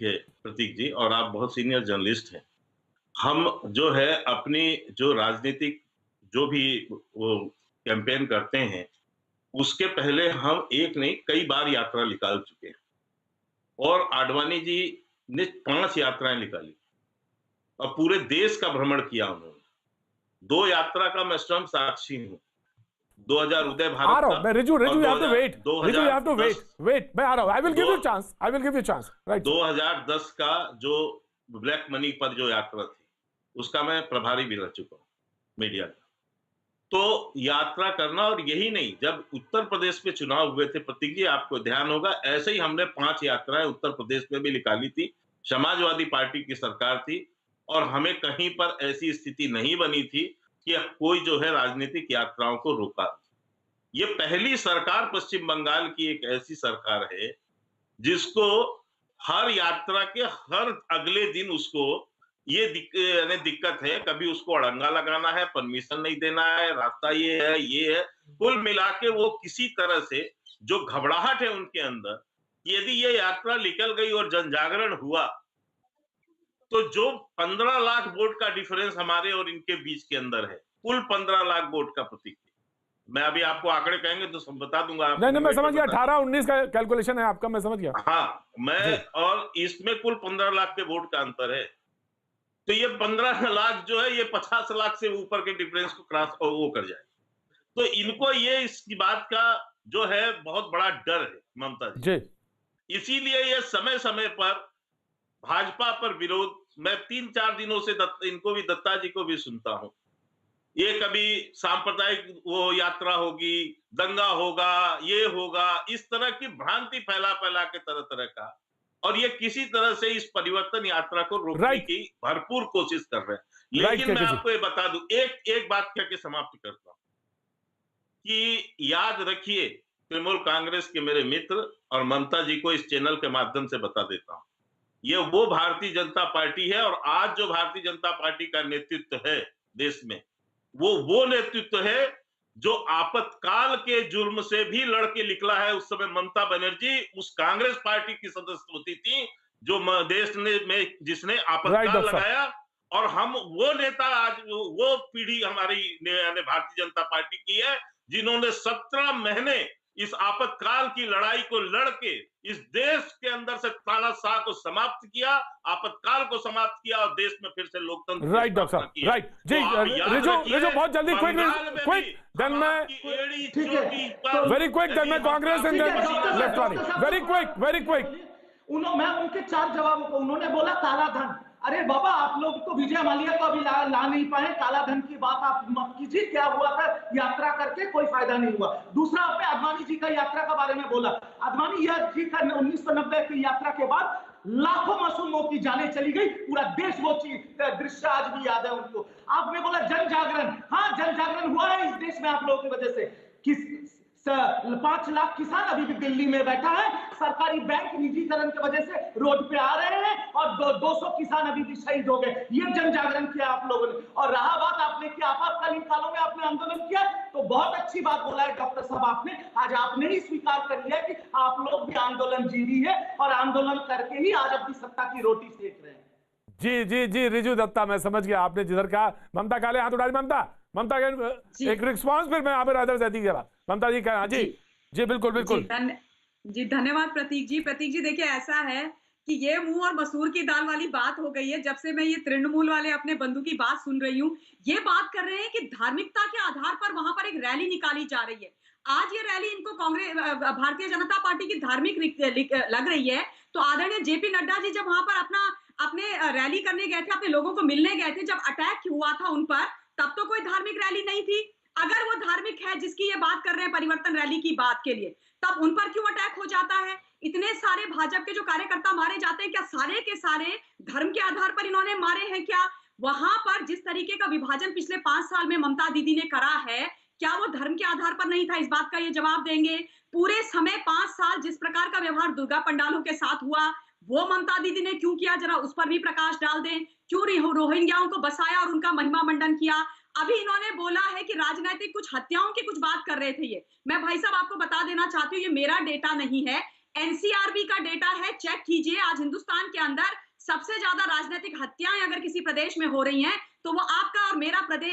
ये प्रतीक जी, और आप बहुत सीनियर जर्नलिस्ट हैं। हम जो है अपनी जो राजनीतिक जो भी वो कैंपेन करते हैं, उसके पहले हम एक नहीं कई बार यात्रा निकाल चुके हैं और आडवाणी जी ने 5 यात्राएँ निकाली और पूरे देश का भ्रमण किया उन्होंने। 2 यात्रा का मैं स्वयं साक्षी हूँ। 2000 उदय आ भारत रहा का हूं मैं। रिजू और you have to wait. Riju you have to 2010 wait मैं आ रहा हूं। आई विल गिव दो you chance. I will give you chance. Right. 2010 का जो ब्लैक मनी पर जो यात्रा थी, उसका मैं प्रभारी भी रह चुका हूँ, मीडिया का। तो यात्रा करना, और यही नहीं, जब उत्तर प्रदेश में चुनाव हुए थे प्रतीक जी, आपको ध्यान होगा, ऐसे ही हमने 5 यात्राएं उत्तर प्रदेश में भी निकाली थी। समाजवादी पार्टी की सरकार थी और हमें कहीं पर ऐसी स्थिति नहीं बनी थी कि कोई जो है राजनीतिक यात्राओं को रोका। ये पहली सरकार पश्चिम बंगाल की एक ऐसी सरकार है जिसको हर यात्रा के हर अगले दिन उसको ये यानी दिक्कत है, कभी उसको अड़ंगा लगाना है, परमिशन नहीं देना है, रास्ता ये है। कुल मिला के वो किसी तरह से जो घबराहट है उनके अंदर कि यदि ये यात्रा निकल गई और जनजागरण हुआ, तो जो 15 लाख वोट का डिफरेंस हमारे और इनके बीच के अंदर है, कुल 15 लाख वोट का प्रतीक। मैं अभी आपको आंकड़े कहेंगे तो सब बता दूंगा। नहीं मैं समझ गया। 18-19 का कैलकुलेशन है आपका, मैं समझ गया। हाँ, मैं और इसमें कुल 15 लाख के वोट का अंतर है। तो ये 15 लाख जो है ये 50 लाख से ऊपर के डिफरेंस को क्रॉस वो कर जाए। तो इनको ये इसकी बात का जो है बहुत बड़ा डर है ममता जी। इसीलिए ये समय समय पर भाजपा पर विरोध, मैं 3-4 दिनों से इनको भी, दत्ता जी को भी सुनता हूं। ये कभी सांप्रदायिक वो यात्रा होगी, दंगा होगा, ये होगा, इस तरह की भ्रांति फैला फैला के तरह तरह का, और ये किसी तरह से इस परिवर्तन यात्रा को रोकने की भरपूर कोशिश कर रहे हैं। लेकिन मैं आपको ये बता दूं, एक बात कह के समाप्त करता हूं कि याद रखिए, तृणमूल कांग्रेस के मेरे मित्र और ममता जी को इस चैनल के माध्यम से बता देता हूं, ये वो भारतीय जनता पार्टी है, और आज जो भारतीय जनता पार्टी का नेतृत्व है देश में, वो नेतृत्व है जो आपातकाल के जुर्म से भी लड़के निकला है। उस समय ममता बनर्जी उस कांग्रेस पार्टी की सदस्य होती थी जो देश में जिसने आपातकाल लगाया, और हम वो नेता, आज वो पीढ़ी हमारी भारतीय जनता पार्टी की है जिन्होंने 17 महीने इस आपातकाल की लड़ाई को लड़के इस देश के अंदर से तानाशाह को समाप्त किया, आपातकाल को समाप्त किया और देश में फिर से लोकतंत्र। राइट डॉक्टर साहब, राइट जी। रिजू बहुत जल्दी क्विक देन मैं, ठीक है, वेरी क्विक देन मैं कांग्रेस एंड देन लेफ्ट वाली, वेरी क्विक। मैं उनके 4 जवाबों को, उन्होंने बोला काला धन। अरे बाबा, आप लोग तो विजय माल्या को अभी ला नहीं पाए, काला धन की बात आप मत कीजिए। क्या हुआ था यात्रा करके? कोई फायदा नहीं हुआ। दूसरा, आपने आडवाणी जी का यात्रा के बारे में बोला। आडवाणी जी का 1990 की यात्रा के बाद लाखों मासूमों की जानें चली गई, पूरा देश वो दृश्य आज भी याद है उनको। आपने बोला जन जागरण। हाँ, जन जागरण हुआ है इस देश में आप लोगों की वजह से। 5 लाख किसान अभी भी दिल्ली में बैठा है, सरकारी बैंक निजीकरण की वजह से रोड पे आ रहे हैं, और 200 किसान अभी भी शहीद हो गए। ये जन जागरण किया आप लोगों ने। और रहा बात आपने कि आपातकालीन कालों में आपने आंदोलन किया, तो बहुत अच्छी बात बोला है डॉक्टर साहब आपने। आज आपने ही स्वीकार कर लिया कि आप लोग भी आंदोलन जीवी है, और आंदोलन करके ही आज अपनी सत्ता की रोटी सेक रहे हैं। जी रिजू दत्ता, मैं समझ गया आपने जिधर कहा। ममता काले हाथ उठा, ममता एक रिस्पांस, फिर मैं आमिर हैदर ज़ैदी के बाद ममता जी का। जी बिल्कुल। जी धन्यवाद प्रतीक जी। देखिए, ऐसा है कि ये मुंह और मसूर की दाल वाली बात हो गई है। जब से मैं ये तृणमूल वाले अपने बंधु की बात सुन रही हूँ, ये बात कर रहे हैं कि धार्मिकता के आधार पर वहां पर एक रैली निकाली जा रही है। आज ये रैली इनको कांग्रेस, भारतीय जनता पार्टी की धार्मिक लग रही है। तो आदरणीय जेपी नड्डा जी जब वहां पर अपने रैली करने गए थे, अपने लोगों को मिलने गए थे, जब अटैक हुआ था उन पर, तब तो कोई धार्मिक रैली नहीं थी। अगर वो धार्मिक है जिसकी ये बात कर रहे हैं परिवर्तन रैली की बात के लिए, तब उन पर क्यों अटैक हो जाता है? इतने सारे भाजपा के जो कार्यकर्ता मारे जाते हैं, क्या सारे के सारे धर्म के आधार पर इन्होंने मारे हैं क्या? वहां पर जिस तरीके का विभाजन पिछले 5 साल में ममता दीदी ने करा है, क्या वो धर्म के आधार पर नहीं था? इस बात का ये जवाब देंगे। पूरे समय 5 साल जिस प्रकार का व्यवहार दुर्गा पंडालों के साथ हुआ, वो ममता दीदी ने क्यों किया? जरा उस पर भी प्रकाश डाल दें। क्यों रोहिंग्याओं को बसाया और उनका महिमा मंडन किया? अभी इन्होंने बोला है कि राजनीतिक कुछ हत्याओं की कुछ बात कर रहे थे। ये मैं भाई साहब आपको बता देना चाहती हूँ, ये मेरा डेटा नहीं है, एनसीआरबी का डेटा है, चेक कीजिए। आज हिंदुस्तान के अंदर सबसे ज्यादा राजनीतिक हत्याएं अगर किसी प्रदेश में हो रही हैं तो वो आपका और मेरा प्रदेश